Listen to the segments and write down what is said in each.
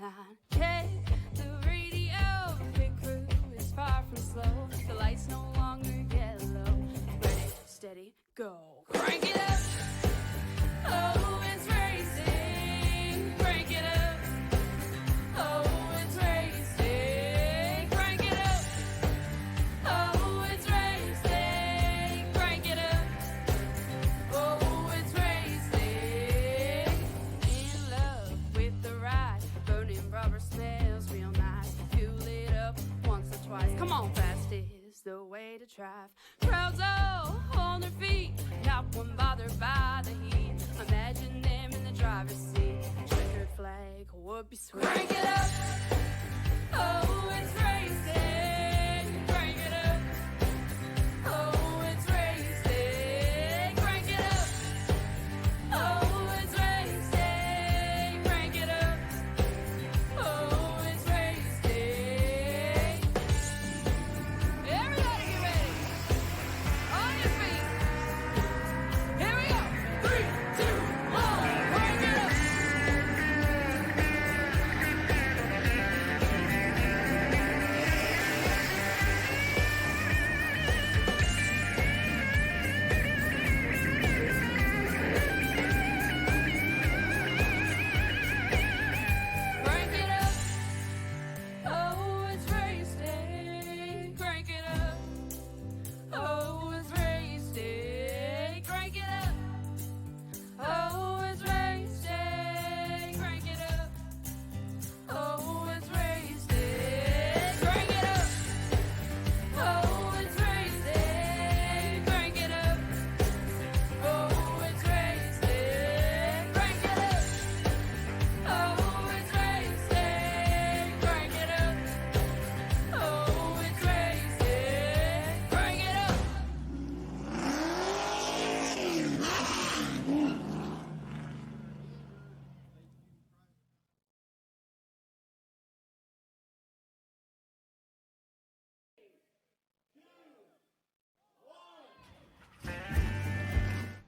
incline. Check the radio, pit crew is far from slow. The lights no longer yellow. Ready, steady, go. Crank it up. Oh, it's racing. Crank it up. Oh, it's racing. Crank it up. Oh, it's racing. Crank it up. Oh, it's racing. In love with the ride. Burning rubber smells real nice. Fuel it up once or twice. Come on, fast is the way to drive. Crowds all on their feet, not one bothered by the heat. Imagine them in the driver's seat. Checkered flag would be sweet. Crank it up. Oh, it's racing. Crank it up. Oh, it's racing. Crank it up. Oh, it's racing. Crank it up. Oh, it's racing. Everybody get ready. On your feet. Here we go. 3, 2, 1. Crank it up. Crank it up. Oh, it's racing. Crank it up. Oh, it's racing. Crank it up. Oh, it's racing. Crank it up. Oh, it's racing. Crank it up. Oh, it's racing. Crank it up. Oh, it's racing. Crank it up. Oh, it's racing. Crank it up. Oh, it's racing. Crank it up.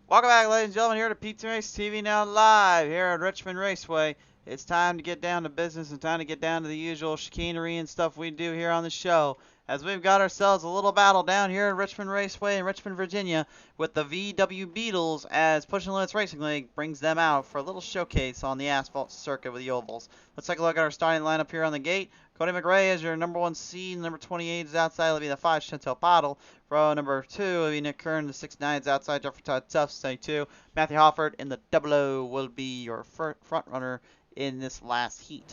Welcome back, ladies and gentlemen, here to PTM Racing TV, now live here at Richmond Raceway. It's time to get down to business and time to get down to the usual chicanery and stuff we do here on the show, as we've got ourselves a little battle down here at Richmond Raceway in Richmond, Virginia, with the VW Beetles, as Pushing Limits Racing League brings them out for a little showcase on the asphalt circuit with the ovals. Let's take a look at our starting lineup here on the gate. Cody McRae is your number 1 seed. Number 28 is outside. It'll be the 5 Chantel Bottle. Row number 2 will be Nick Kern. The 6'9 is outside. Jeffrey Todd Tufts, 22. Matthew Hofford in the 00 will be your front runner in this last heat.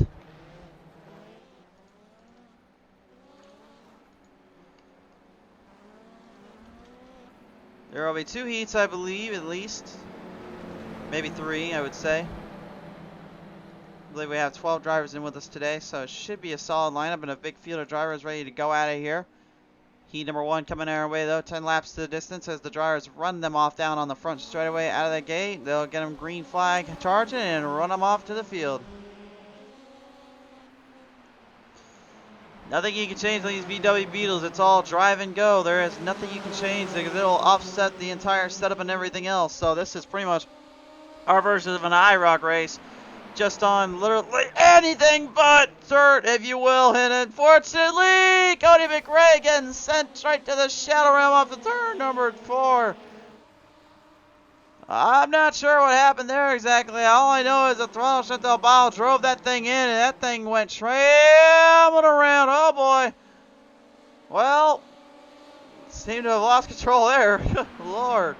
There will be 2 heats, I believe, at least. Maybe 3, I would say. I believe we have 12 drivers in with us today, so it should be a solid lineup and a big field of drivers ready to go out of here. Heat number 1 coming our way, though. 10 laps to the distance as the drivers run them off down on the front straightaway out of the gate. They'll get them green flag charging and run them off to the field. Nothing you can change on these VW Beetles. It's all drive and go. There is nothing you can change because it'll offset the entire setup and everything else. So this is pretty much our version of an IROC race. Just on literally anything but dirt, if you will. And unfortunately, Cody McRae getting sent straight to the shadow realm off the turn number 4. I'm not sure what happened there exactly. All I know is the throttle Chantel Ball drove that thing in, and that thing went trailing around. Oh boy. Well, seemed to have lost control there. Good Lord.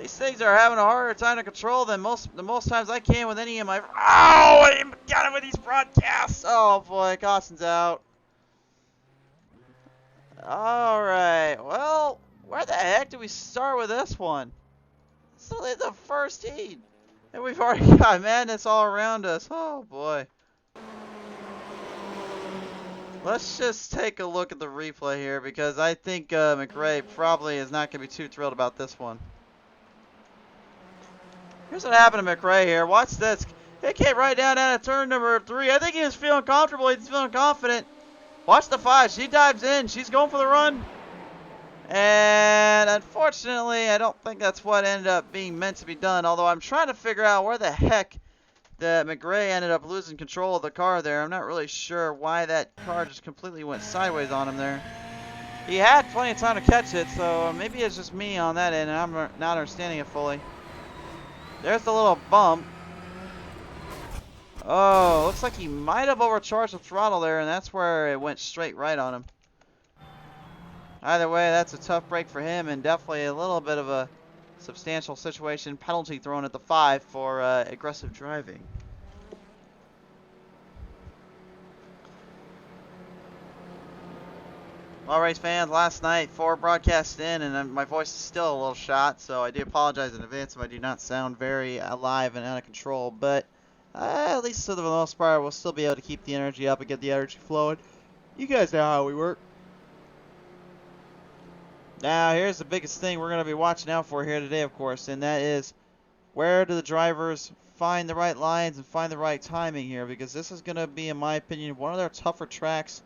These things are having a harder time to control than most times I can with any of my... Oh, I got it with these broadcasts. Oh, boy. Costin's out. All right. Well, where the heck do we start with this one? It's only the first heat. And we've already got madness all around us. Oh, boy. Let's just take a look at the replay here, because I think McRae probably is not going to be too thrilled about this one. Here's what happened to McRae here. Watch this. It came right down out of turn number 3. I think he was feeling comfortable. He's feeling confident. Watch the 5. She dives in. She's going for the run. And unfortunately, I don't think that's what ended up being meant to be done. Although I'm trying to figure out where the heck that McRae ended up losing control of the car there. I'm not really sure why that car just completely went sideways on him there. He had plenty of time to catch it, so maybe it's just me on that end, and I'm not understanding it fully. There's the little bump. Oh, looks like he might have overcharged the throttle there, and that's where it went straight right on him. Either way, that's a tough break for him, and definitely a little bit of a substantial situation penalty thrown at the 5 for aggressive driving. Well, race fans, last night, 4 broadcasts in, and my voice is still a little shot, so I do apologize in advance if I do not sound very alive and out of control, but at least for the most part, we'll still be able to keep the energy up and get the energy flowing. You guys know how we work. Now, here's the biggest thing we're going to be watching out for here today, of course, and that is where do the drivers find the right lines and find the right timing here, because this is going to be, in my opinion, one of their tougher tracks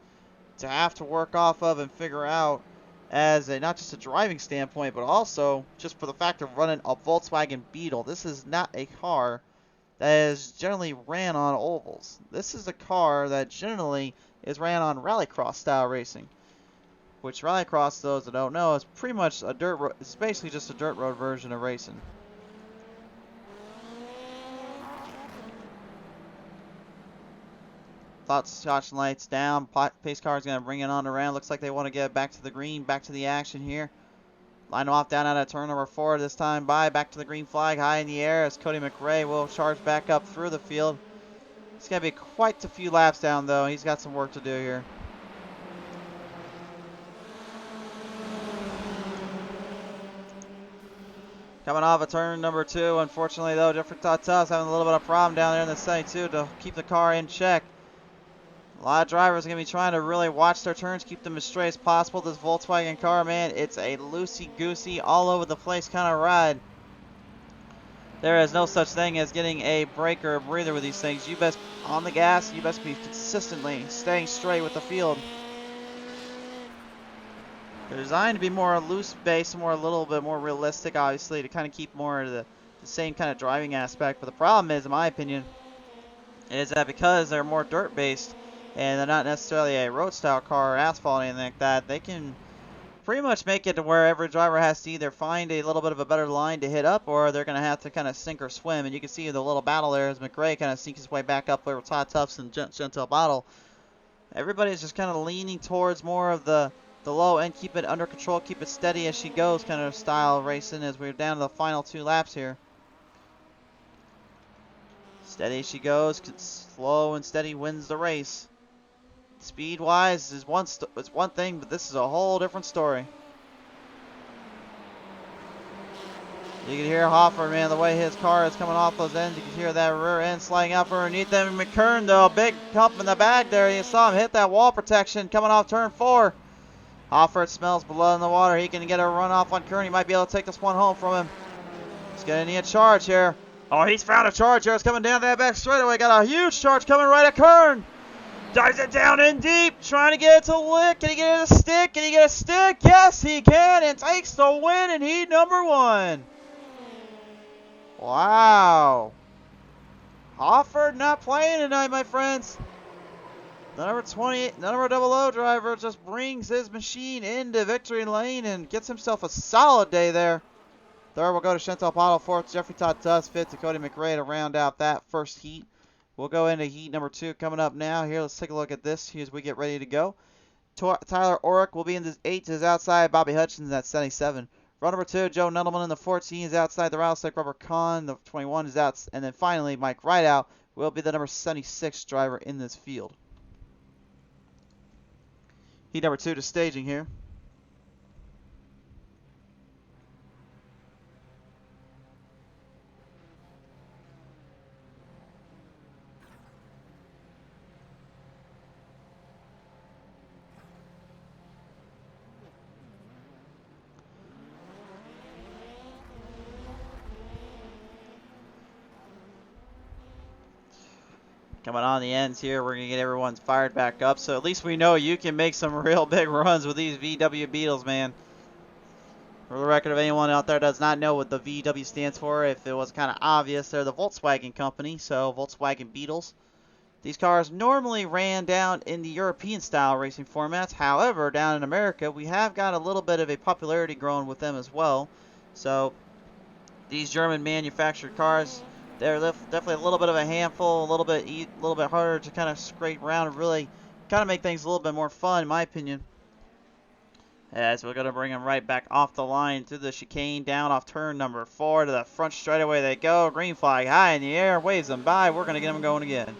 to have to work off of and figure out as a, not just a driving standpoint, but also just for the fact of running a Volkswagen Beetle. This is not a car that is generally ran on ovals. This is a car that generally is ran on rallycross style racing, which rallycross, those that don't know, is pretty much a dirt road. It's basically just a dirt road version of racing. Thoughts, caution lights down. Pace car is going to bring it on around. Looks like they want to get back to the green, back to the action here. Line them off down out of turn number 4 this time by. Back to the green flag, high in the air as Cody McRae will charge back up through the field. It's going to be quite a few laps down, though. He's got some work to do here. Coming off of turn number 2, unfortunately, though, Jeffrey Tata's having a little bit of problem down there in the 72 to keep the car in check. A lot of drivers are going to be trying to really watch their turns, keep them as straight as possible. This Volkswagen car, man, it's a loosey-goosey, all over the place kind of ride. There is no such thing as getting a break or a breather with these things. You best, on the gas, you best be consistently staying straight with the field. They're designed to be more loose-based, a little bit more realistic, obviously, to kind of keep more of the same kind of driving aspect. But the problem is, in my opinion, is that because they're more dirt-based, and they're not necessarily a road-style car or asphalt or anything like that, they can pretty much make it to where every driver has to either find a little bit of a better line to hit up, or they're going to have to kind of sink or swim. And you can see the little battle there as McRae kind of sneaks his way back up over Todd Tufts and Gentle Bottle. Everybody's just kind of leaning towards more of the low end, keep it under control, keep it steady as she goes kind of style racing as we're down to the final 2 laps here. Steady as she goes, slow and steady wins the race. Speed-wise is one thing, but this is a whole different story. You can hear Hoffer, man, the way his car is coming off those ends. You can hear that rear end sliding out from underneath them. McKern, though, big hump in the back there. You saw him hit that wall protection coming off turn 4. Hoffer, it smells blood in the water. He can get a run off on Kern. He might be able to take this one home from him. He's going to need a charge here. Oh, he's found a charge here. It's coming down that back straightaway. Got a huge charge coming right at Kern. Dives it down in deep, trying to get it to lick. Can he get it a stick? Can he get a stick? Yes, he can, and takes the win in heat number 1. Wow. Hofford not playing tonight, my friends. The number 28, the number 00 driver just brings his machine into victory lane and gets himself a solid day there. Third will go to Chantal Bottle. Fourth, Jeffrey Todd Tuss. Fifth to Cody McRae to round out that first heat. We'll go into heat number 2 coming up now. Here, let's take a look at this here as we get ready to go. Tyler Orrick will be in the 8 to his outside. Bobby Hutchins at 77. Run number 2, Joe Nuttleman in the 14 is outside. The Rattlesnake Rubber Con, the 21 is out. And then finally, Mike Rideout will be the number 76 driver in this field. Heat number 2 to staging here. Coming on the ends here, we're going to get everyone fired back up. So at least we know you can make some real big runs with these VW Beetles, man. For the record of anyone out there does not know what the VW stands for, if it was kind of obvious, they're the Volkswagen company, so Volkswagen Beetles. These cars normally ran down in the European style racing formats. However, down in America, we have got a little bit of a popularity growing with them as well. So these German manufactured cars, they're definitely a little bit of a handful, a little bit harder to kind of scrape around and really kind of make things a little bit more fun, in my opinion. As we're going to bring them right back off the line to the chicane, down off turn number 4 to the front straightaway they go. Green flag high in the air, waves them by. We're going to get them going again.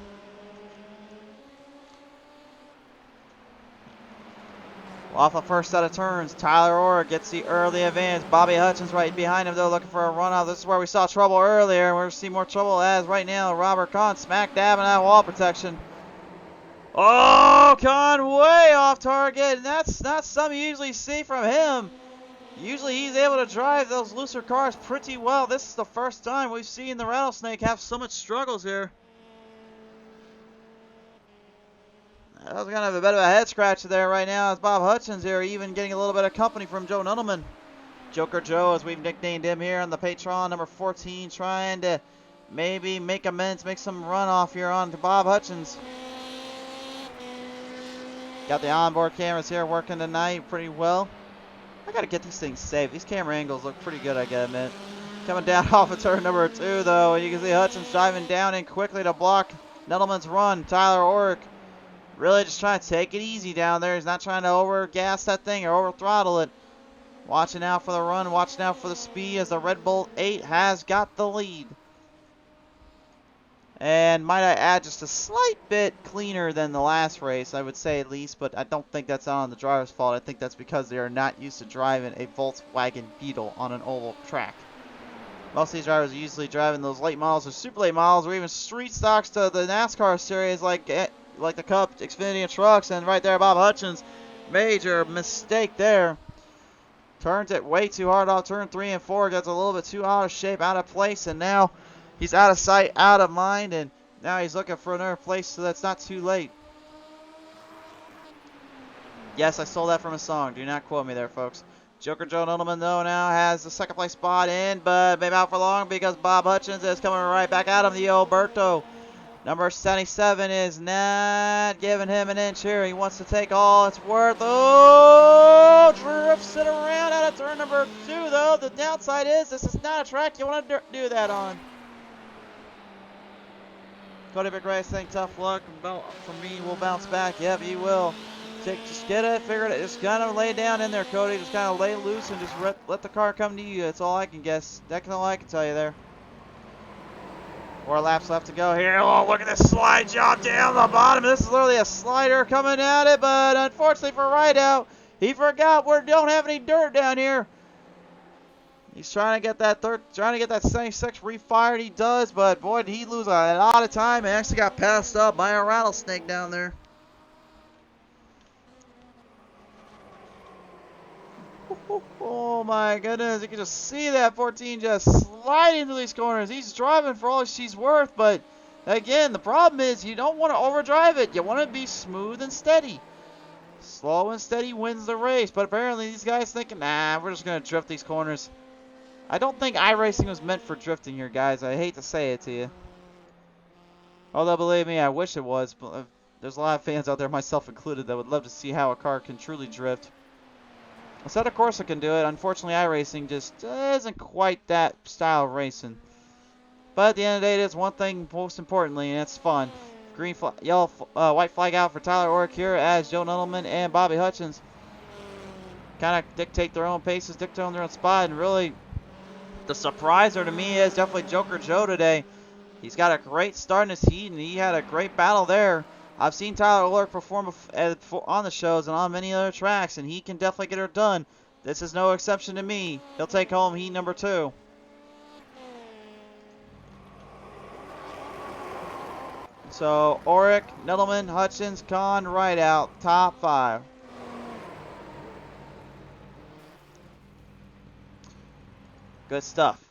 Off the first set of turns, Tyler Orr gets the early advance. Bobby Hutchins right behind him, though, looking for a runoff. This is where we saw trouble earlier. We're going to see more trouble as right now Robert Kahn smack dab in that wall protection. Oh, Kahn way off target, and that's not something you usually see from him. Usually he's able to drive those looser cars pretty well. This is the first time we've seen the Rattlesnake have so much struggles here. I was going to have a bit of a head scratcher there right now as Bob Hutchins here, even getting a little bit of company from Joe Nuttleman. Joker Joe, as we've nicknamed him here on the Patreon, number 14, trying to maybe make amends, make some runoff here on to Bob Hutchins. Got the onboard cameras here working tonight pretty well. I got to get these things saved. These camera angles look pretty good, I gotta admit. Coming down off of turn number 2, though, and you can see Hutchins driving down in quickly to block Nettleman's run. Tyler Orrick really just trying to take it easy down there. He's not trying to over-gas that thing or over-throttle it. Watching out for the run, watching out for the speed as the Red Bull 8 has got the lead. And might I add, just a slight bit cleaner than the last race, I would say at least, but I don't think that's on the driver's fault. I think that's because they are not used to driving a Volkswagen Beetle on an oval track. Most of these drivers are usually driving those late models or super late models or even street stocks to the NASCAR series like the Cup, Xfinity, and Trucks. And right there, Bob Hutchins, major mistake there. Turns it way too hard off turn 3 and 4. Gets a little bit too out of shape, out of place. And now he's out of sight, out of mind. And now he's looking for another place so that's not too late. Yes, I stole that from a song. Do not quote me there, folks. Joker Joe Nuttleman, though, now has the second place spot in, but maybe out for long because Bob Hutchins is coming right back at him. The Alberto. Number 77 is not giving him an inch here. He wants to take all it's worth. Oh, drifts it around out of turn number 2, though. The downside is this is not a track you want to do that on. Cody McRae saying tough luck. For me, we'll bounce back. Yep, he will. Just get it, figure it. Just kind of lay down in there, Cody. Just kind of lay loose and just let the car come to you. That's all I can guess. That's all I can tell you there. 4 laps left to go here. Oh, look at this slide job down the bottom. This is literally a slider coming at it, but unfortunately for Rideout, he forgot we don't have any dirt down here. He's trying to get that 76 refired. He does, but boy, did he lose a lot of time and actually got passed up by a Rattlesnake down there. Oh my goodness, you can just see that 14 just sliding through these corners. He's driving for all she's worth, but again, the problem is you don't want to overdrive it. You want to be smooth and steady. Slow and steady wins the race, but apparently these guys thinking, nah, we're just going to drift these corners. I don't think iRacing was meant for drifting here, guys. I hate to say it to you. Although, believe me, I wish it was. But there's a lot of fans out there, myself included, that would love to see how a car can truly drift. Assetto Corsa can do it. Unfortunately, iRacing just isn't quite that style of racing. But at the end of the day, it is one thing most importantly, and it's fun. Green flag, white flag out for Tyler Orrick here as Joe Nuttleman and Bobby Hutchins kind of dictate their own paces, dictate their own spot, and really the surpriser to me is definitely Joker Joe today. He's got a great start in his heat, and he had a great battle there. I've seen Tyler Orrick perform on the shows and on many other tracks, and he can definitely get her done. This is no exception to me. He'll take home heat number 2. So, Orrick, Nettleman, Hutchins, Kahn, Rideout, top 5. Good stuff.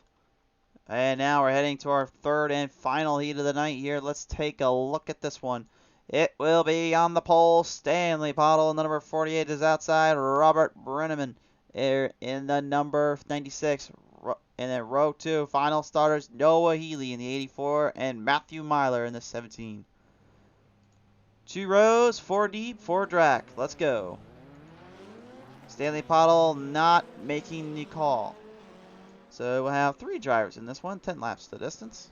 And now we're heading to our third and final heat of the night here. Let's take a look at this one. It will be on the pole. Stanley Pottle, number 48 is outside. Robert Brenneman in the number 96. And then row 2, final starters, Noah Healy in the 84 and Matthew Myler in the 17. 2 rows, 4 deep, 4 drag. Let's go. Stanley Pottle not making the call. So we'll have 3 drivers in this one, 10 laps the distance.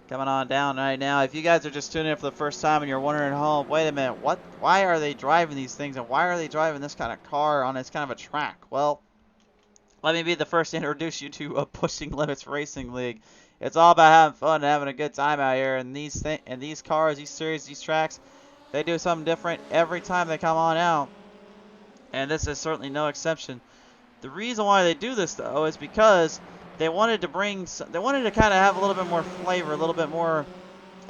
Coming on down right now. If you guys are just tuning in for the first time and you're wondering at home, wait a minute, why are they driving these things and why are they driving this kind of car on this kind of a track? Well, let me be the first to introduce you to a Pushing Limits Racing League. It's all about having fun and having a good time out here. And these cars, these series, these tracks, they do something different every time they come on out. And this is certainly no exception. The reason why they do this though is because they wanted to kind of have a little bit more flavor, a little bit more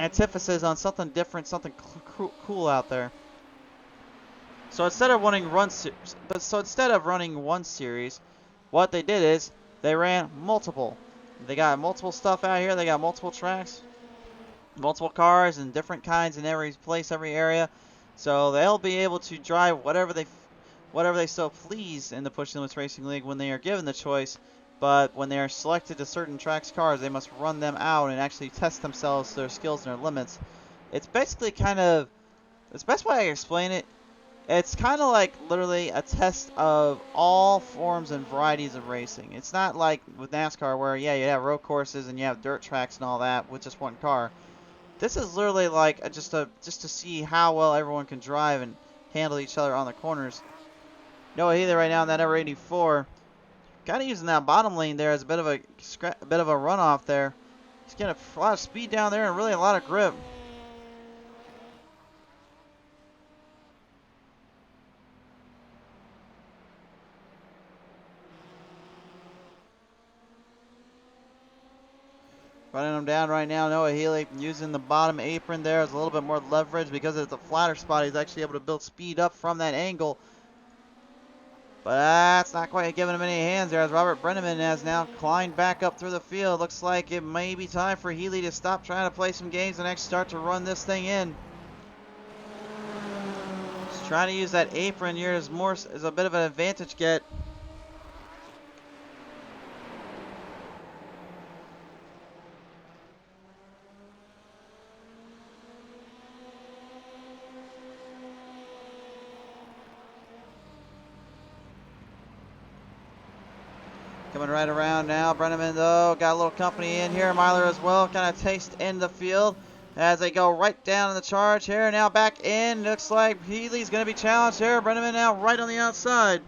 antithesis on something different, something cool out there. So instead of running one series, what they did is they ran multiple. They got multiple stuff out here. They got multiple tracks, multiple cars, and different kinds in every place, every area. So they'll be able to drive whatever they so please in the Pushing Limits Racing League when they are given the choice. But when they are selected to certain tracks cars, they must run them out and actually test themselves, their skills, and their limits. It's basically the best way I can explain it. It's kind of like literally a test of all forms and varieties of racing. It's not like with NASCAR where, yeah, you have road courses and you have dirt tracks and all that with just one car. This is literally like just to see how well everyone can drive and handle each other on the corners. Noah Healy right now in that number 84. Kind of using that bottom lane there as a bit of a runoff there. He's getting a lot of speed down there and really a lot of grip. Running him down right now, Noah Healy using the bottom apron there as a little bit more leverage because it's a flatter spot. He's actually able to build speed up from that angle. But that's not quite giving him any hands there as Robert Brenneman has now climbed back up through the field. Looks like it may be time for Healy to stop trying to play some games and actually start to run this thing in. Just trying to use that apron here as a bit of an advantage get. Coming right around now. Brenneman, though, got a little company in here. Myler as well. Kind of taste in the field as they go right down in the charge here. Now back in. Looks like Healy's going to be challenged here. Brenneman now right on the outside.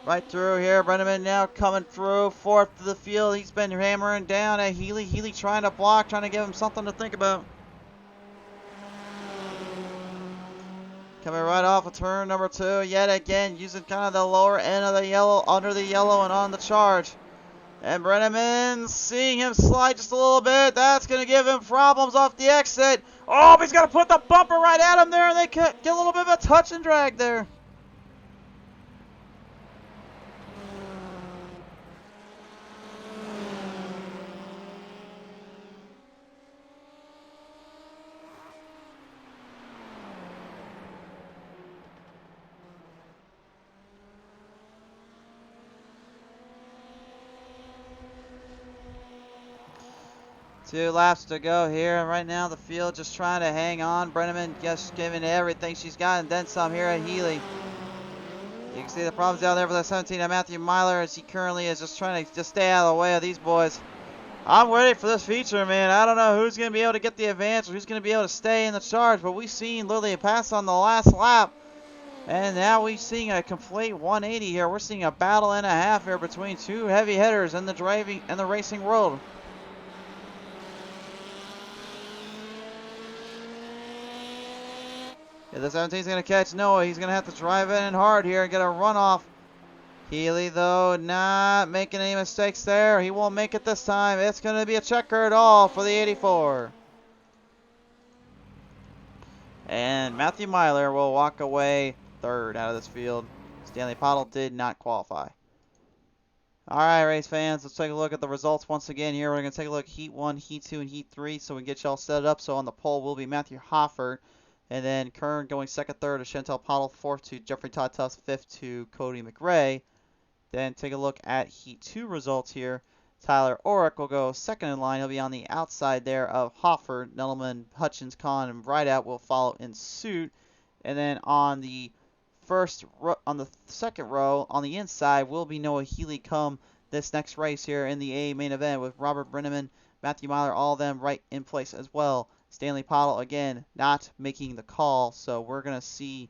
Right through here. Brenneman now coming through. Fourth to the field. He's been hammering down at Healy. Healy trying to block, trying to give him something to think about. Coming right off of turn number 2, yet again, using kind of the lower end of the yellow, under the yellow and on the charge. And Brenneman seeing him slide just a little bit. That's going to give him problems off the exit. Oh, he's going to put the bumper right at him there, and they get a little bit of a touch and drag there. Two laps to go here, and right now the field just trying to hang on. Brenneman just giving everything she's got, and then some here at Healy. You can see the problems out there for the 17 of Matthew Myler as he currently is just trying to just stay out of the way of these boys. I'm ready for this feature, man. I don't know who's going to be able to get the advantage or who's going to be able to stay in the charge, but we've seen Lily pass on the last lap. And now we're seeing a complete 180 here. We're seeing a battle and a half here between two heavy hitters in the driving and the racing world. Yeah, the 17's going to catch Noah. He's going to have to drive in hard here and get a runoff. Healy, though, not making any mistakes there. He won't make it this time. It's going to be a checkered all for the 84. And Matthew Myler will walk away third out of this field. Stanley Pottle did not qualify. All right, race fans, let's take a look at the results once again here. We're going to take a look at Heat 1, Heat 2, and Heat 3 so we can get y'all set up. So on the pole will be Matthew Hoffert, and then Kern going second, third to Chantel Pottle, fourth to Jeffrey Todd Tufts, fifth to Cody McRae. Then take a look at Heat 2 results here. Tyler Orrick will go second in line. He'll be on the outside there of Hoffert. Nettleman, Hutchins, Kahn, and Rideout will follow in suit. And then on the second row, on the inside, will be Noah Healy come this next race here in the A main event with Robert Brenneman, Matthew Myler, all of them right in place as well. Stanley Pottle, again, not making the call. So we're going to see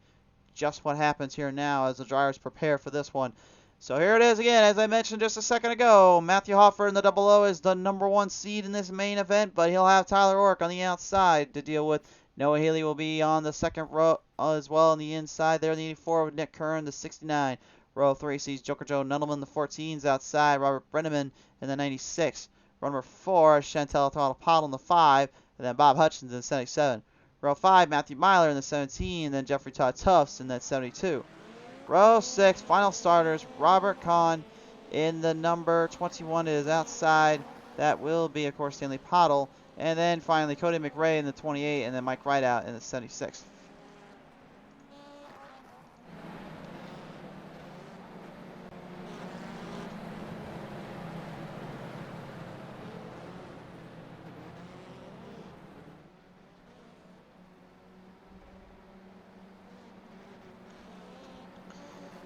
just what happens here now as the drivers prepare for this one. So here it is again, as I mentioned just a second ago. Matthew Hoffert in the double O is the number 1 seed in this main event, but he'll have Tyler Orrick on the outside to deal with. Noah Healy will be on the second row as well on the inside there in the 84 with Nick Kern, the 69. Row 3 sees Joker Joe Nuttleman, the 14s outside, Robert Brenneman in the 96. Row number 4, Chantel Pottle in the 5, and then Bob Hutchins in the 77. Row 5, Matthew Myler in the 17, and then Jeffrey Todd Tufts in that 72. Row 6, final starters, Robert Kahn in the number 21 is outside. That will be, of course, Stanley Pottle. And then finally, Cody McRae in the 28, and then Mike Rideout in the 76.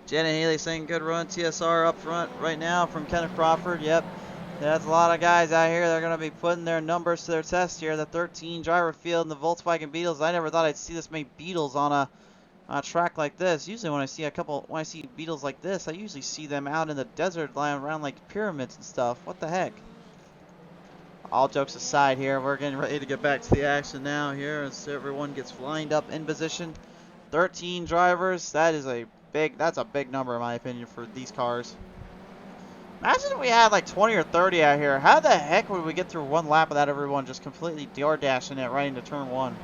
Janet Healy saying good run. TSR up front right now from Kenneth Crawford. Yep. That's a lot of guys out here. They're going to be putting their numbers to their test here. The 13 driver field and the Volkswagen Beetles. I never thought I'd see this many Beetles on a track like this. Usually when I see Beetles like this, I usually see them out in the desert lying around like pyramids and stuff. What the heck? All jokes aside here, we're getting ready to get back to the action now here as everyone gets lined up in position. 13 drivers. That's a big number in my opinion for these cars. Imagine if we had like 20 or 30 out here. How the heck would we get through one lap without everyone just completely door-dashing it right into turn 1?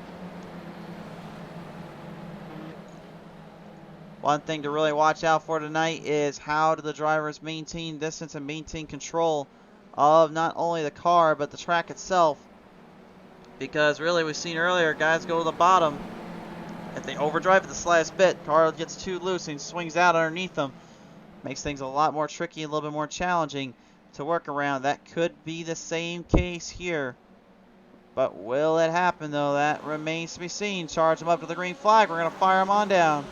One thing to really watch out for tonight is how do the drivers maintain distance and maintain control of not only the car but the track itself. Because really we've seen earlier guys go to the bottom. If they overdrive at the slightest bit, car gets too loose and swings out underneath them. Makes things a lot more tricky, a little bit more challenging to work around. That could be the same case here. But will it happen, though? That remains to be seen. Charge them up to the green flag. We're going to fire them on down.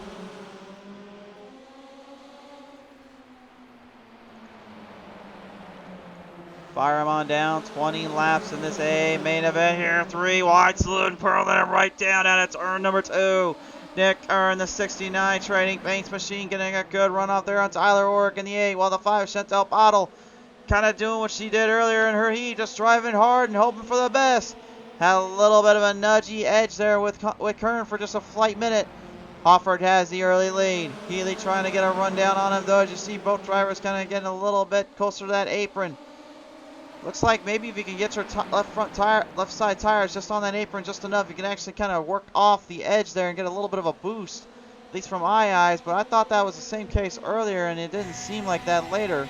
Fire them on down. 20 laps in this A main event here. 3 wide salute. Pearl them right down at its turn number 2. Nick Earn, the 69 Trading Paints Machine, getting a good run off there on Tyler Orrick in the 8, while the 5 Chantel Pottle kind of doing what she did earlier in her heat, just driving hard and hoping for the best. Had a little bit of a nudgy edge there with Kern for just a flight minute. Hoffert has the early lead. Healy trying to get a run down on him, though, as you see both drivers kind of getting a little bit closer to that apron. Looks like maybe if you can get your left side tires just on that apron just enough, you can actually kind of work off the edge there and get a little bit of a boost, at least from my eyes. But I thought that was the same case earlier, and it didn't seem like that later.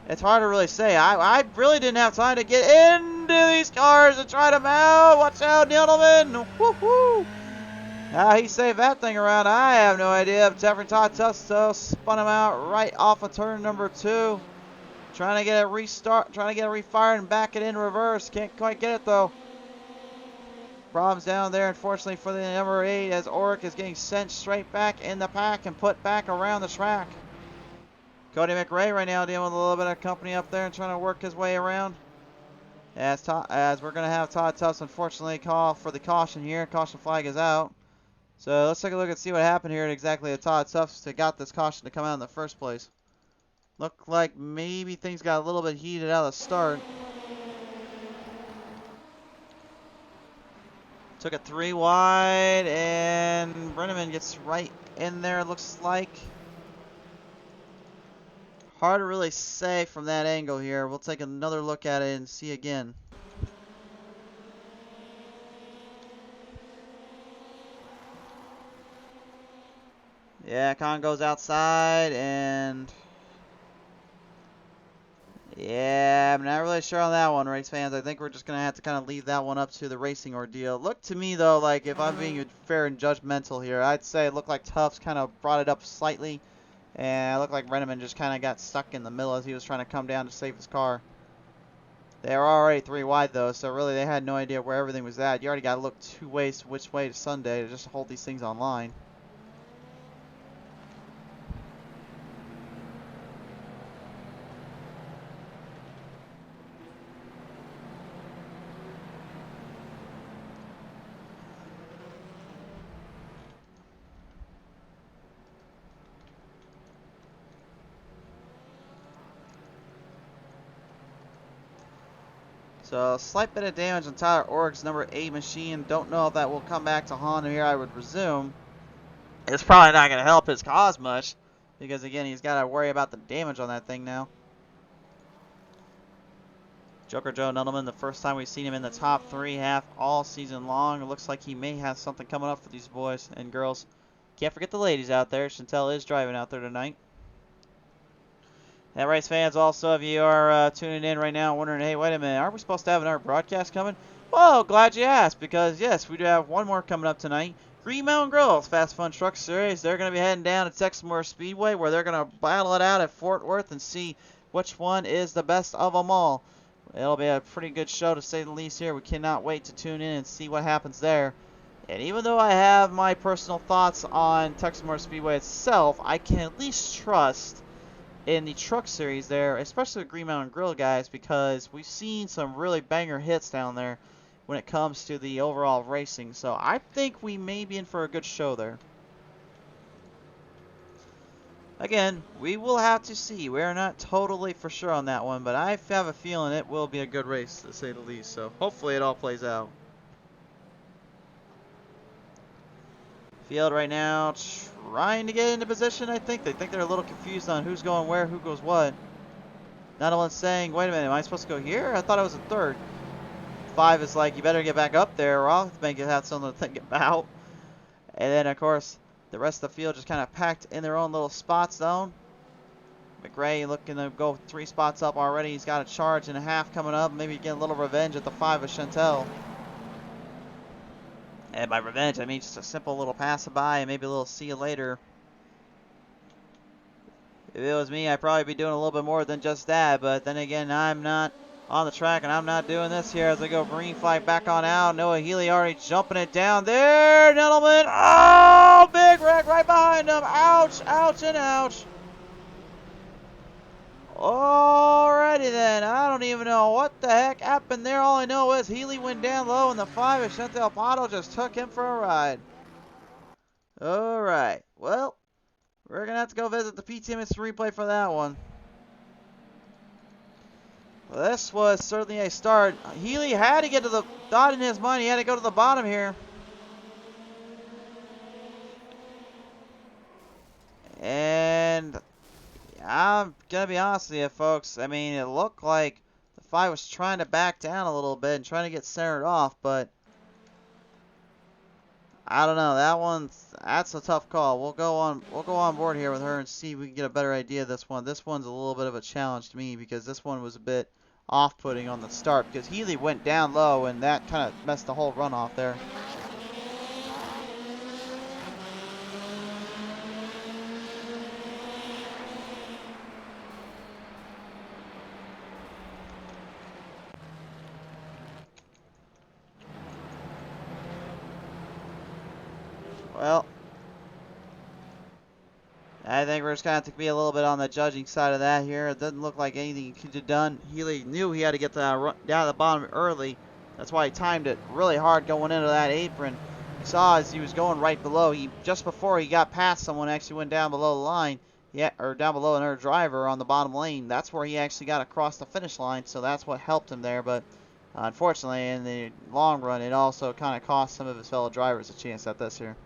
It's hard to really say. I really didn't have time to get into these cars and try them out. Watch out, Needleman. Woohoo! How he saved that thing around, I have no idea. Jeffrey Todd Tusto spun him out right off of turn number 2. Trying to get it refired and back it in reverse. Can't quite get it though. Problems down there, unfortunately, for the number 8 as Orrick is getting sent straight back in the pack and put back around the track. Cody McRae right now dealing with a little bit of company up there and trying to work his way around. As we're going to have Todd Tufts unfortunately call for the caution here. Caution flag is out. So let's take a look and see what happened here exactly at Todd Tufts that got this caution to come out in the first place. Looked like maybe things got a little bit heated out of the start. Took it 3 wide, and Brenneman gets right in there, looks like. Hard to really say from that angle here. We'll take another look at it and see again. Yeah, Con goes outside, and yeah, I'm not really sure on that one, race fans. I think we're just going to have to kind of leave that one up to the racing ordeal. Look to me, though, like if I'm being fair and judgmental here, I'd say it looked like Tufts kind of brought it up slightly, and it looked like Renneman just kind of got stuck in the middle as he was trying to come down to save his car. They were already 3 wide, though, so really they had no idea where everything was at. You already got to look 2 ways which way to Sunday to just hold these things online. So, slight bit of damage on Tyler Org's number 8 machine. Don't know if that will come back to Honda here, I would presume. It's probably not going to help his cause much, because again, he's got to worry about the damage on that thing now. Joker Joe Nudelman, the first time we've seen him in the top 3 half all season long. It looks like he may have something coming up for these boys and girls. Can't forget the ladies out there. Chantel is driving out there tonight. And race fans, also, if you are tuning in right now wondering, hey, wait a minute, aren't we supposed to have another broadcast coming? Well, glad you asked, because, yes, we do have one more coming up tonight. Green Mountain Girls Fast Fun Truck Series. They're going to be heading down to Texas Motor Speedway, where they're going to battle it out at Fort Worth and see which one is the best of them all. It'll be a pretty good show, to say the least here. We cannot wait to tune in and see what happens there. And even though I have my personal thoughts on Texas Motor Speedway itself, I can at least trust in the truck series there, especially the Green Mountain Grill guys, because we've seen some really banger hits down there when it comes to the overall racing. So I think we may be in for a good show there. Again, we will have to see. We're not totally for sure on that one, but I have a feeling it will be a good race, to say the least. So hopefully it all plays out. Field right now trying to get into position, I think. They think they're a little confused on who's going where, who goes what. Not only saying, wait a minute, am I supposed to go here? I thought I was in 3rd. 5 is like, you better get back up there or I'll make it have something to think about. And then, of course, the rest of the field just kind of packed in their own little spot zone. McRae looking to go 3 spots up already. He's got a charge and a half coming up. Maybe get a little revenge at the 5 of Chantel. And by revenge, I mean just a simple little pass-by and maybe a little see you later. If it was me, I'd probably be doing a little bit more than just that. But then again, I'm not on the track and I'm not doing this here as I go green flag back on out. Noah Healy already jumping it down there. Nettleman, oh, big wreck right behind him. Ouch, ouch, and ouch. Alrighty then, I don't even know what the heck happened there. All I know is Healy went down low and the 5 of Chantel Pato just took him for a ride. Alright, well, we're going to have to go visit the PTM Instant Replay for that one. Well, this was certainly a start. Healy had to get to the dot in his mind. He had to go to the bottom here. And I'm going to be honest with you, folks. I mean, it looked like the 5 was trying to back down a little bit and trying to get centered off, but I don't know. That's a tough call. We'll go on board here with her and see if we can get a better idea of this one. This one's a little bit of a challenge to me because this one was a bit off-putting on the start because Healy went down low and that kind of messed the whole run off there. Well, I think we're just going to have to be a little bit on the judging side of that here. It doesn't look like anything he could have done. Healy knew he had to get down to the bottom early. That's why he timed it really hard going into that apron. You saw as he was going right below. Just before he got past someone, actually went down below the line. Yeah, or down below another driver on the bottom lane. That's where he actually got across the finish line, so that's what helped him there. But unfortunately, in the long run, it also kind of cost some of his fellow drivers a chance at this here.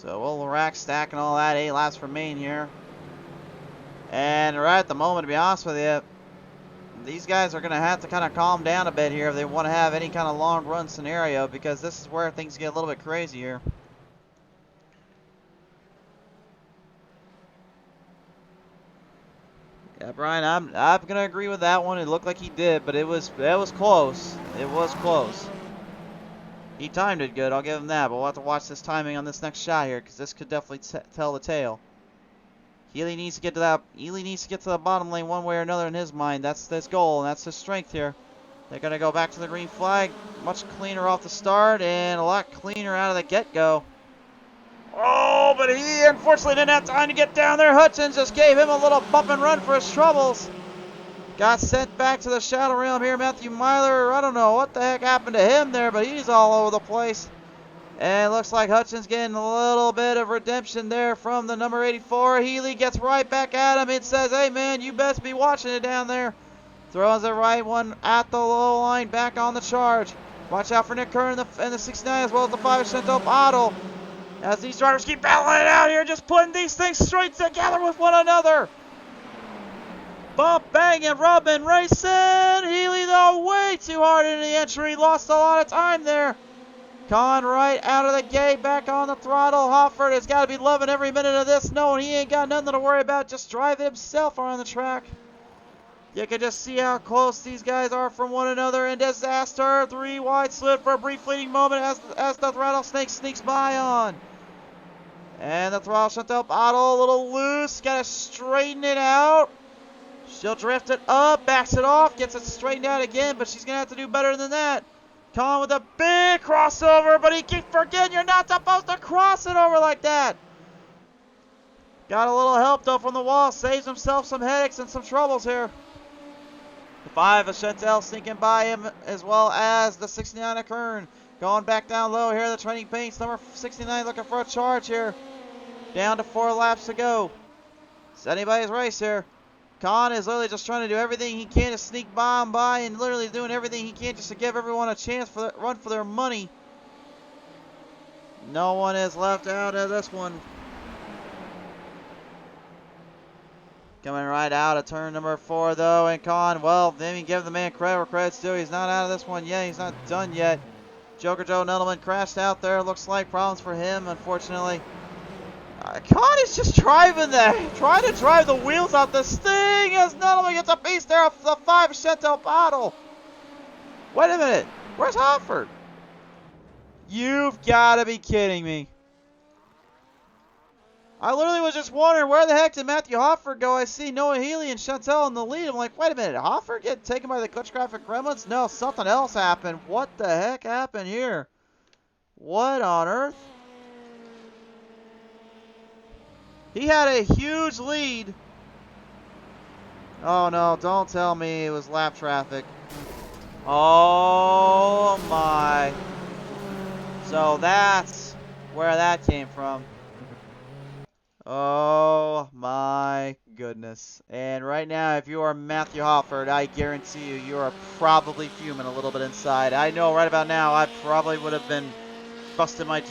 So we'll rack, stack, and all that. 8 laps remain here. And right at the moment, to be honest with you, these guys are going to have to kind of calm down a bit here if they want to have any kind of long run scenario, because this is where things get a little bit crazy here. Yeah, Brian, I'm going to agree with that one. It looked like he did, but it was close. It was close. He timed it good, I'll give him that, but we'll have to watch this timing on this next shot here, because this could definitely tell the tale. Healy needs to get to that. Healy needs to get to the bottom lane one way or another in his mind. That's his goal, and that's his strength here. They're going to go back to the green flag. Much cleaner off the start, and a lot cleaner out of the get-go. Oh, but he unfortunately didn't have time to get down there. Hutchins just gave him a little bump and run for his troubles. Got sent back to the shadow realm here. Matthew Myler, I don't know what the heck happened to him there, but he's all over the place. And it looks like Hutchins getting a little bit of redemption there from the number 84. Healy gets right back at him. It says, hey, man, you best be watching it down there. Throws the right one at the low line, back on the charge. Watch out for Nick Kerr in the 69 as well as the 5% up Otto. As these drivers keep battling it out here, just putting these things straight together with one another. Bump, bang, and rub and racing. Healy, though, way too hard into the entry. Lost a lot of time there. Con right out of the gate, back on the throttle. Hofford has got to be loving every minute of this, knowing he ain't got nothing to worry about, just driving himself around the track. You can just see how close these guys are from one another in disaster. 3 wide slip for a brief fleeting moment as the rattlesnake sneaks by on. And the throttle shut up. Otto a little loose, got to straighten it out. She'll drift it up, backs it off, gets it straightened out again, but she's going to have to do better than that. Con with a big crossover, but he keeps forgetting you're not supposed to cross it over like that. Got a little help, though, from the wall. Saves himself some headaches and some troubles here. The 5 of Chantel sneaking by him, as well as the 69 of Kern. Going back down low here, the training paints. Number 69 looking for a charge here. Down to 4 laps to go. It's anybody's race here. Con is literally just trying to do everything he can to sneak by him by, and literally doing everything he can just to give everyone a chance for run for their money. No one is left out of this one. Coming right out of turn number 4, though, and Con, well, let me give the man credit where credit's due. He's not out of this one yet. He's not done yet. Joker Joe Nettleman crashed out there. Looks like problems for him, unfortunately. Con is just trying to drive the wheels out this thing as Nettleman gets a piece there of the 5 Chantel bottle. Wait a minute. Where's Hofford? You've got to be kidding me. I literally was just wondering, where the heck did Matthew Hofford go? I see Noah Healy and Chantel in the lead. I'm like, wait a minute. Hofford get taken by the Clutch Graphic Gremlins? No, something else happened. What the heck happened here? What on earth? He had a huge lead. Oh no, don't tell me it was lap traffic. Oh my. So that's where that came from. Oh my goodness. And right now, if you are Matthew Hofford, I guarantee you, you are probably fuming a little bit inside. I know right about now, I probably would have been busted I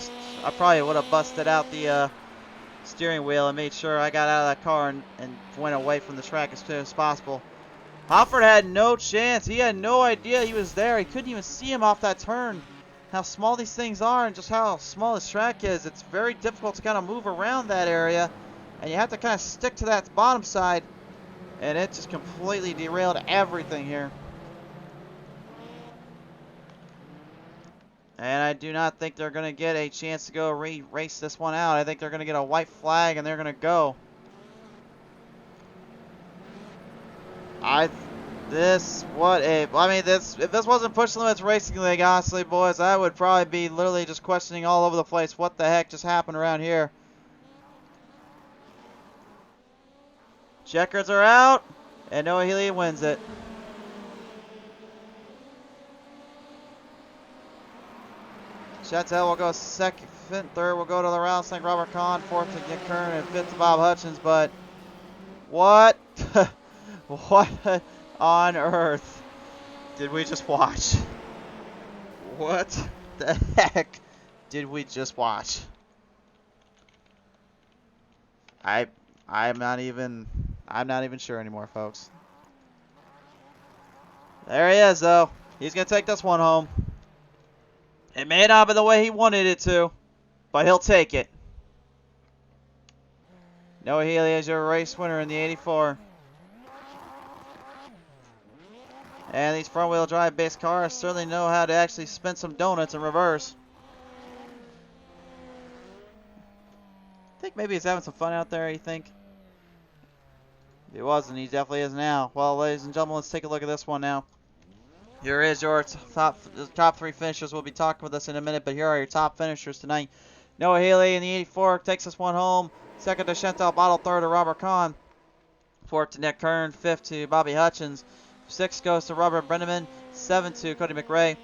probably would have busted out the steering wheel and made sure I got out of that car and went away from the track as soon as possible. Hofford had no chance. He had no idea he was there. He couldn't even see him off that turn. How small these things are and just how small this track is. It's very difficult to kind of move around that area, and you have to kind of stick to that bottom side, and it just completely derailed everything here. And I do not think they're going to get a chance to go race this one out. I think they're going to get a white flag and they're going to go. If this wasn't Push Limits Racing League, honestly, boys, I would probably be literally just questioning all over the place what the heck just happened around here. Checkers are out, and Noah Healy wins it. Chantel will go second, third will go to the Rattlesnake Robert Kahn, fourth to Nick Kern, and fifth to Bob Hutchins. But what, what on earth did we just watch? What the heck did we just watch? I I'm not even sure anymore, folks. There he is, though. He's gonna take this one home. It may not be the way he wanted it to, but he'll take it. Noah Healy is your race winner in the 84. And these front-wheel drive based cars certainly know how to actually spin some donuts in reverse. I think maybe he's having some fun out there, you think? If he wasn't, he definitely is now. Well, ladies and gentlemen, let's take a look at this one now. Here is your top three finishers. We'll be talking with us in a minute, but here are your top finishers tonight. Noah Healy in the 84 takes this one home. Second to Chantal Bottle. Third to Robert Kahn. Fourth to Nick Kern. Fifth to Bobby Hutchins. Sixth goes to Robert Brenneman. 7 to Cody McRae.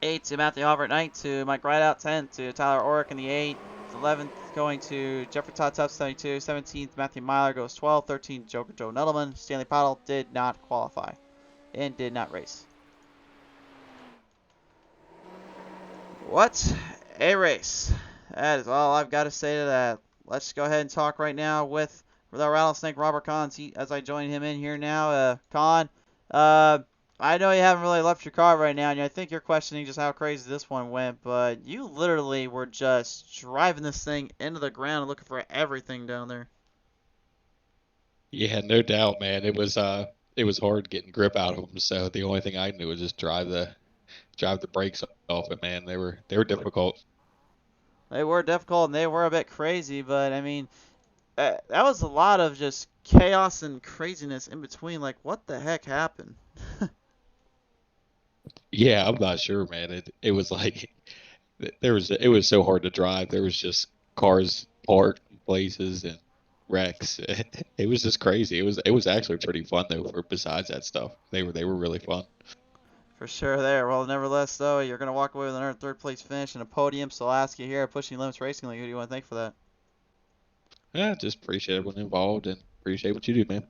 8 to Matthew Albert. 9 to Mike Rideout. 10 to Tyler Orrick in the 8. 11th going to Jeffrey Todd Tubbs 72. 17th Matthew Myler goes 12. 13th Joker Joe Nuttleman. Stanley Pottle did not qualify and did not race. What a race. That is all I've got to say to that. Let's go ahead and talk right now with our rattlesnake Robert Kahn as I join him in here now. Kahn, I know you haven't really left your car right now, and I think you're questioning just how crazy this one went, but you literally were just driving this thing into the ground and looking for everything down there. Yeah, no doubt, man. It was hard getting grip out of them. So the only thing I knew was just drive the brakes off it, man. They were difficult. They were difficult and they were a bit crazy, but I mean, that was a lot of just chaos and craziness in between. Like, what the heck happened? Yeah, I'm not sure, man. It was like it was so hard to drive. There was just cars parked in places and wrecks. It was just crazy. It was actually pretty fun though. For besides that stuff, they were really fun. For sure there. Well, nevertheless, though, you're going to walk away with another third place finish and a podium. So I'll ask you here at Pushing Limits Racing League, who do you want to thank for that? Yeah, just appreciate everyone involved and appreciate what you do, man.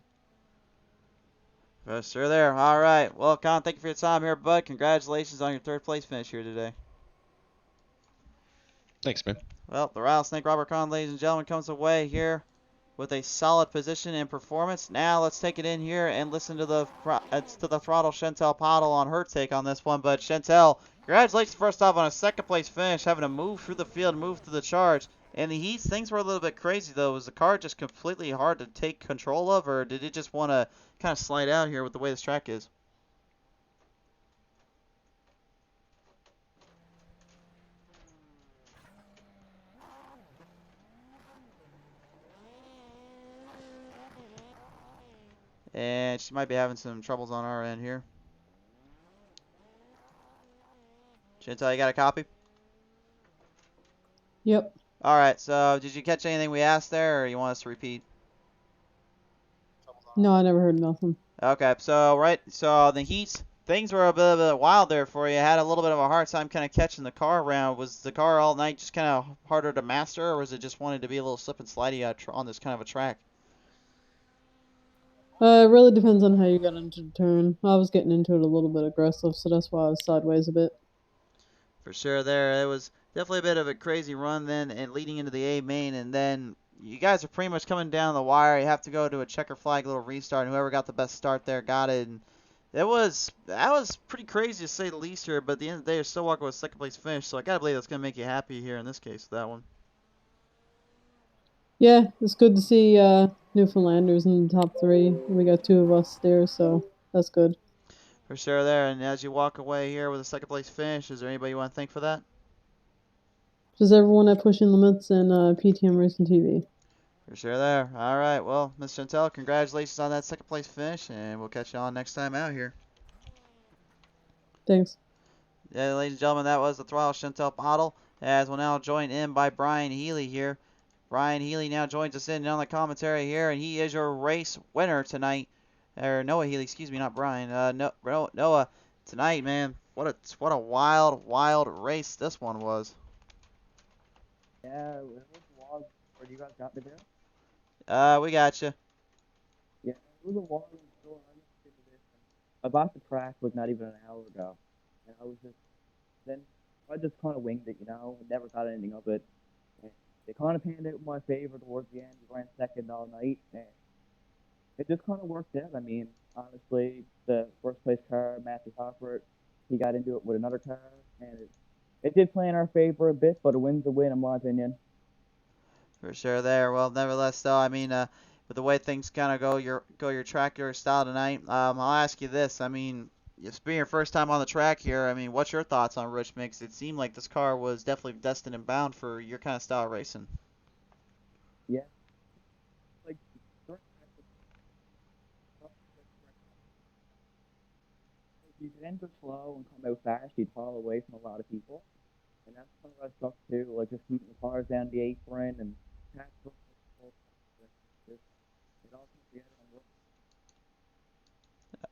For sure there. All right. Well, Con, thank you for your time here, bud. Congratulations on your third place finish here today. Thanks, man. Well, the Rattlesnake Robert Con, ladies and gentlemen, comes away here with a solid position and performance. Now let's take it in here and listen to the throttle Chantel Pottle on her take on this one. But Chantel, congratulations first off on a second place finish, having to move through the field, move through the charge. In the heats, things were a little bit crazy though. Was the car just completely hard to take control of, or did it just want to kind of slide out here with the way this track is? And she might be having some troubles on our end here. Chantel, you got a copy? Yep. All right, so did you catch anything we asked there, or you want us to repeat? No, I never heard nothing. Okay, so the heats, things were a bit wild there for you. Had a little bit of a hard time kind of catching the car around. Was the car all night just kind of harder to master, or was it just wanted to be a little slip and slidey on this kind of a track? It really depends on how you got into the turn. I was getting into it a little bit aggressive, so that's why I was sideways a bit. For sure there. It was definitely a bit of a crazy run then and leading into the A main, and then you guys are pretty much coming down the wire. You have to go to a checker flag little restart, and whoever got the best start there got it. And that was pretty crazy to say the least here, but at the end of the day, you're still walking with a second place finish, so I gotta believe that's gonna make you happy here in this case, that one. Yeah, it's good to see Newfoundlanders in the top 3. We got 2 of us there, so that's good. For sure there, and as you walk away here with a second place finish, is there anybody you want to thank for that? Just everyone at Pushing Limits and PTM Racing TV. For sure there. All right, well, Miss Chantel, congratulations on that second place finish, and we'll catch you on next time out here. Thanks. Yeah, ladies and gentlemen, that was the throttle Chantel Pottle, as we'll now join in by Brian Healy here. Brian Healy now joins us in on the commentary here, and he is your race winner tonight. Or Noah Healy, excuse me, not Brian. Noah, tonight, man, what a wild race this one was. Yeah, it was wild. Where you guys got me there? We got you. Yeah, it was a wild and still unexpected this. I bought the track like not even an hour ago, and I just kind of winged it, and never thought anything of it. And it kind of panned out in my favor towards the end. We ran second all night, and it just kind of worked out. I mean, honestly, the first place car, Matthew Hopper, he got into it with another car, and it did play in our favor a bit, but a win's a win, in my opinion. For sure there. Well, nevertheless, though, I mean, with the way things kind of go your track, your style tonight, I'll ask you this. I mean, it's being your first time on the track here. I mean, what's your thoughts on Richmond? 'Cause it seemed like this car was definitely destined and bound for your kind of style of racing. Yeah, like during practice, if you could enter slow and come out fast, you'd fall away from a lot of people, and that's kind of what I stuck to, like just keeping the cars down the apron and pass it all comes together on the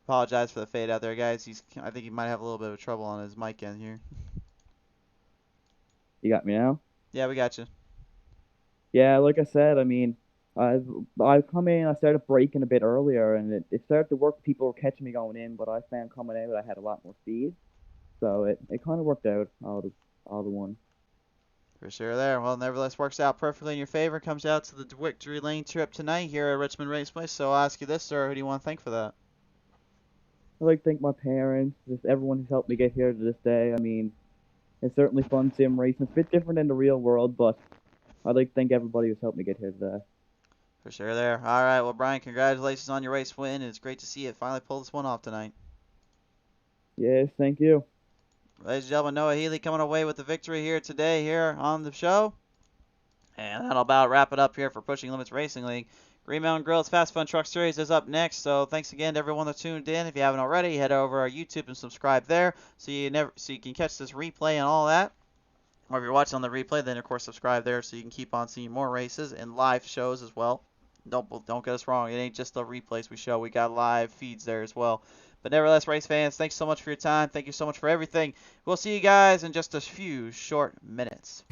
Apologize for the fade out there, guys. I think he might have a little bit of trouble on his mic end here. You got me now? Yeah, we got you. Yeah, like I said, I mean, I come in, I started braking a bit earlier, and it started to work. People were catching me going in, but I found coming out I had a lot more speed, so it kind of worked out all the one. For sure there. Well, nevertheless, works out perfectly in your favor. Comes out to the victory lane trip tonight here at Richmond Raceway. So I'll ask you this, sir. Who do you want to thank for that? I like to thank my parents, just everyone who's helped me get here to this day. I mean, it's certainly fun sim racing. It's a bit different in the real world, but I'd like to thank everybody who's helped me get here today. For sure there. All right. Well, Brian, congratulations on your race win. It's great to see you finally pull this one off tonight. Yes, thank you. Ladies and gentlemen, Noah Healy coming away with the victory here today here on the show. And that'll about wrap it up here for Pushing Limits Racing League. Green Mountain Grill's Fast Fun Truck Series is up next, so thanks again to everyone that tuned in. If you haven't already, head over our YouTube and subscribe there so you can catch this replay and all that. Or if you're watching on the replay, then of course subscribe there so you can keep on seeing more races and live shows as well. Don't get us wrong, it ain't just the replays we show. We got live feeds there as well. But nevertheless, race fans, thanks so much for your time. Thank you so much for everything. We'll see you guys in just a few short minutes.